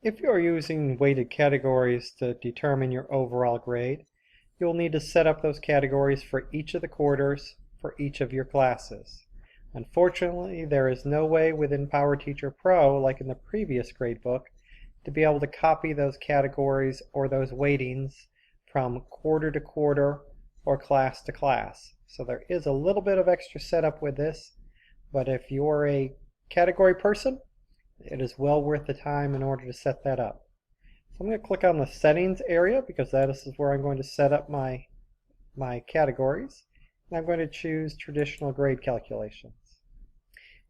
If you are using weighted categories to determine your overall grade, you'll need to set up those categories for each of the quarters for each of your classes. Unfortunately, there is no way within PowerTeacher Pro, like in the previous gradebook, to be able to copy those categories or those weightings from quarter to quarter or class to class. So there is a little bit of extra setup with this, but if you're a category person, it is well worth the time in order to set that up. So I'm going to click on the settings area because that is where I'm going to set up my categories. And I'm going to choose traditional grade calculations.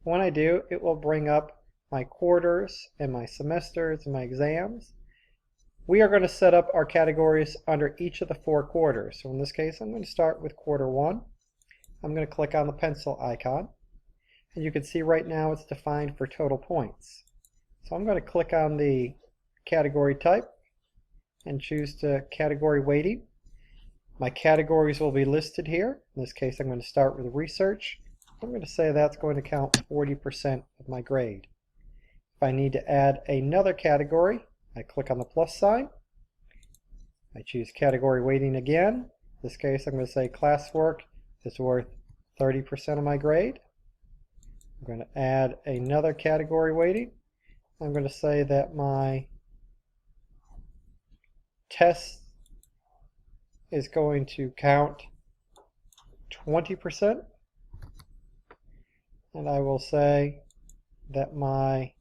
When I do, it will bring up my quarters and my semesters and my exams. We are going to set up our categories under each of the 4 quarters. So in this case, I'm going to start with quarter 1. I'm going to click on the pencil icon. And you can see right now it's defined for total points. So I'm going to click on the category type and choose to category weighting. My categories will be listed here. In this case, I'm going to start with research. I'm going to say that's going to count 40% of my grade. If I need to add another category, I click on the plus sign. I choose category weighting again. In this case, I'm going to say classwork is worth 30% of my grade. I'm going to add another category weighting. I'm going to say that my test is going to count 20%. And I will say that my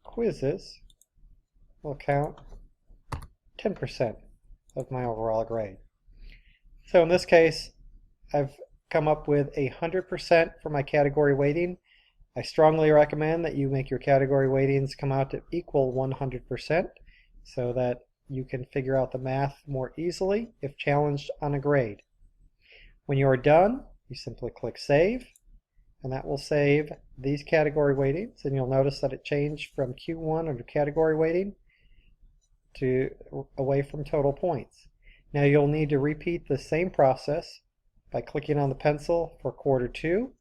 quizzes will count 10% of my overall grade. So in this case, I've come up with 100% for my category weighting. I strongly recommend that you make your category weightings come out to equal 100% so that you can figure out the math more easily if challenged on a grade. When you are done, you simply click Save, and that will save these category weightings, and you'll notice that it changed from Q1 under category weighting to away from total points. Now you'll need to repeat the same process by clicking on the pencil for quarter 2,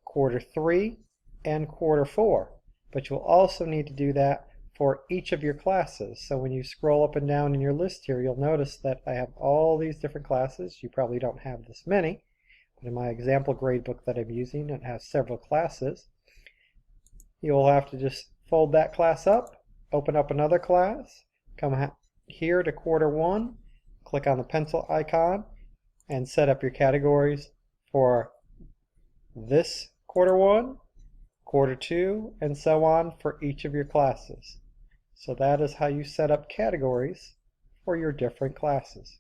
quarter 3, and quarter 4. But you'll also need to do that for each of your classes. So when you scroll up and down in your list here, you'll notice that I have all these different classes. You probably don't have this many, but in my example gradebook that I'm using, it has several classes. You'll have to just fold that class up, open up another class, come here to quarter 1, click on the pencil icon, and set up your categories for this quarter 1, quarter 2, and so on for each of your classes. So that is how you set up categories for your different classes.